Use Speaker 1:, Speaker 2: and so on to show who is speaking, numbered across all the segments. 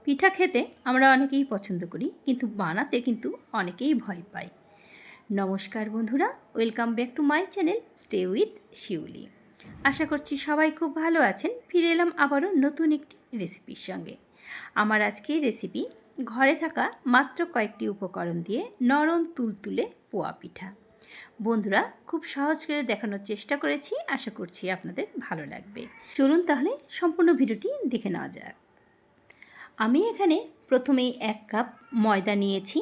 Speaker 1: পিঠা খেতে আমরা অনেকেই পছন্দ করি, কিন্তু বানাতে কিন্তু অনেকেই ভয় পাই। নমস্কার বন্ধুরা, welcome back to my channel stay with Shiuli. আশা করছি সবাই খুব ভালো আছেন। ফিরে এলাম আবারও নতুন একটি রেসিপির সঙ্গে। আমার আজকের রেসিপি ঘরে থাকা মাত্র কয়েকটি উপকরণ দিয়ে নরম তুলতুলে পোয়া পিঠা। বন্ধুরা, খুব সহজ করে দেখানোর চেষ্টা করেছি, আশা করছি আপনাদের ভালো লাগবে। চলুন তাহলে সম্পূর্ণ ভিডিওটি দেখে নেওয়া যাক। আমি এখানে প্রথমেই 1 কাপ ময়দা নিয়েছি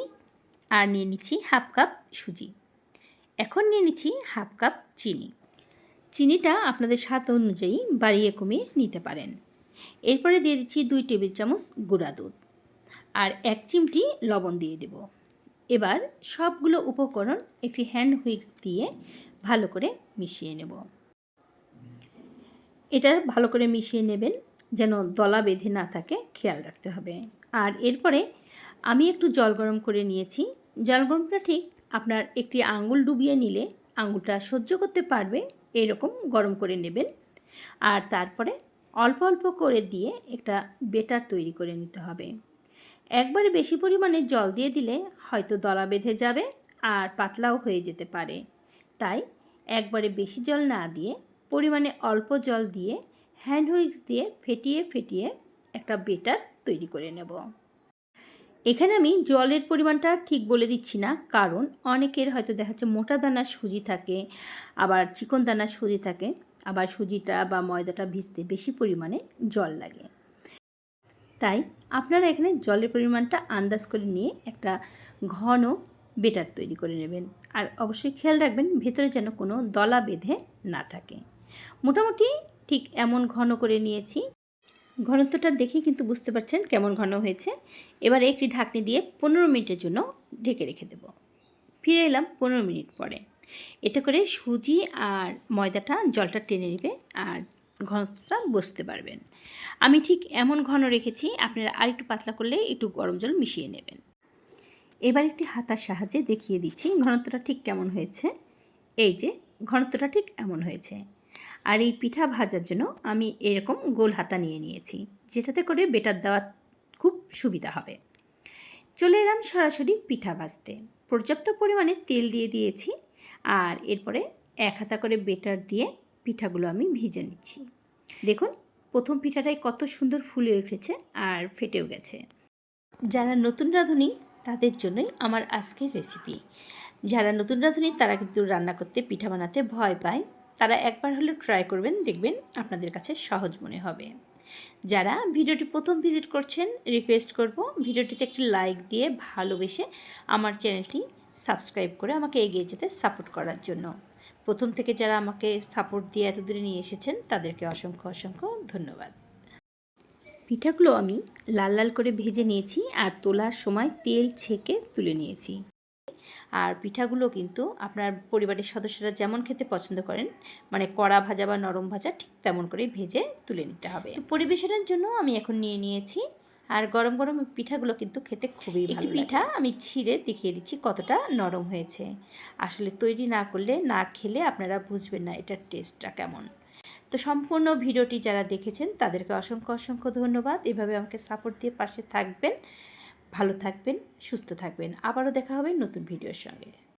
Speaker 1: আর নিয়ে নিচ্ছি হাফ কাপ সুজি। এখন নিয়ে নিচ্ছি হাফ কাপ চিনি। চিনিটা আপনাদের স্বাদ অনুযায়ী বাড়িয়ে কমিয়ে নিতে পারেন। এরপরে দিয়ে দিচ্ছি 2 টেবিল চামচ গুঁড়া দুধ আর 1 চিমটি লবণ দিয়ে দেব। এবার সবগুলো উপকরণ একটি হ্যান্ড হুইস্ক দিয়ে ভালো করে মিশিয়ে নেব। এটা ভালো করে মিশিয়ে নেবেন, যেন দলা বেঁধে না থাকে, খেয়াল রাখতে হবে। আর এরপরে আমি একটু জল গরম করে নিয়েছি। জল গরমটা ঠিক আপনার একটি আঙুল ডুবিয়ে নিলে আঙুলটা সহ্য করতে পারবে এরকম গরম করে নেবেন। আর তারপরে অল্প অল্প করে দিয়ে একটা বেটার তৈরি করে নিতে হবে। একবারে বেশি পরিমাণে জল দিয়ে দিলে হয়তো দলা বেঁধে যাবে আর পাতলাও হয়ে যেতে পারে। তাই একবারে বেশি জল না দিয়ে পরিমাণে অল্প জল দিয়ে হ্যান্ড হুইস্ক দিয়ে ফেটিয়ে ফেটিয়ে একটা বেটার তৈরি করে নেব। এখানে আমি জলের পরিমাণটা ঠিক বলে দিচ্ছি না, কারণ অনেকের হয়তো দেখা যাচ্ছে মোটা দানার সুজি থাকে, আবার চিকন দানার সুজি থাকে, আবার সুজিটা বা ময়দাটা ভিজতে বেশি পরিমাণে জল লাগে। তাই আপনারা এখানে জলের পরিমাণটা আন্দাজ করে নিয়ে একটা ঘন বেটার তৈরি করে নেবেন। আর অবশ্যই খেয়াল রাখবেন ভেতরে যেন কোনো দলা বেঁধে না থাকে। মোটামুটি ঠিক এমন ঘন করে নিয়েছি। ঘনত্বটা দেখে কিন্তু বুঝতে পারছেন কেমন ঘন হয়েছে। এবারে একটি ঢাকনি দিয়ে 15 মিনিটের জন্য ঢেকে রেখে দেব। ফিরে এলাম 15 মিনিট পরে। এতে করে সুজি আর ময়দাটা জলটা টেনে নেবে আর ঘনত্বটা বুঝতে পারবেন। আমি ঠিক এমন ঘন রেখেছি, আপনারা আর একটু পাতলা করলে একটু গরম জল মিশিয়ে নেবেন। এবার একটি হাতার সাহায্যে দেখিয়ে দিচ্ছি ঘনত্বটা ঠিক কেমন হয়েছে। এই যে ঘনত্বটা ঠিক এমন হয়েছে। আর এই পিঠা ভাজার জন্য আমি এরকম গোল হাতা নিয়ে নিয়েছি, যেটাতে করে বেটার দেওয়া খুব সুবিধা হবে। চলে এলাম সরাসরি পিঠা ভাজতে। পর্যাপ্ত পরিমাণে তেল দিয়ে দিয়েছি আর এরপরে 1 হাতা করে বেটার দিয়ে পিঠাগুলো আমি ভিজে নিচ্ছি। দেখুন প্রথম পিঠাটাই কত সুন্দর ফুলে উঠেছে আর ফেটেও গেছে। যারা নতুন রাঁধুনি তাদের জন্যই আমার আজকের রেসিপি। যারা নতুন রাঁধুনি তারা কিন্তু রান্না করতে, পিঠা বানাতে ভয় পায়, তারা একবার হলেও ট্রাই করবেন, দেখবেন আপনাদের কাছে সহজ মনে হবে। যারা ভিডিওটি প্রথম ভিজিট করছেন, রিকোয়েস্ট করব ভিডিওটিতে একটি লাইক দিয়ে ভালোবেসে আমার চ্যানেলটি সাবস্ক্রাইব করে আমাকে এগিয়ে যেতে সাপোর্ট করার জন্য। প্রথম থেকে যারা আমাকে সাপোর্ট দিয়ে এত দূরে নিয়ে এসেছেন তাদেরকে অসংখ্য অসংখ্য ধন্যবাদ। পিঠাগুলো আমি লাল লাল করে ভেজে নিয়েছি আর তোলার সময় তেল ছেঁকে তুলে নিয়েছি। আর পিঠাগুলো কিন্তু আপনার পরিবারের সদস্যরা যেমন খেতে পছন্দ করেন, মানে কড়া ভাজা বা নরম ভাজা, ঠিক তেমন করে ভেজে তুলে নিতে হবে। তো পরিবেশনের জন্য আমি এখন নিয়ে নিয়েছি। আর গরম গরম পিঠাগুলো কিন্তু খেতে খুবই ভালো লাগে। পিঠা আমি ছিঁড়ে দেখিয়ে দিচ্ছি কতটা নরম হয়েছে। আসলে তৈরি না করলে, না খেলে আপনারা বুঝবেন না এটার টেস্টটা কেমন। তো সম্পূর্ণ ভিডিওটি যারা দেখেছেন তাদেরকে অসংখ্য অসংখ্য ধন্যবাদ। এভাবে আমাকে সাপোর্ট দিয়ে পাশে থাকবেন। ভালো থাকবেন, সুস্থ থাকবেন। আবারও দেখা হবে নতুন ভিডিওর সঙ্গে।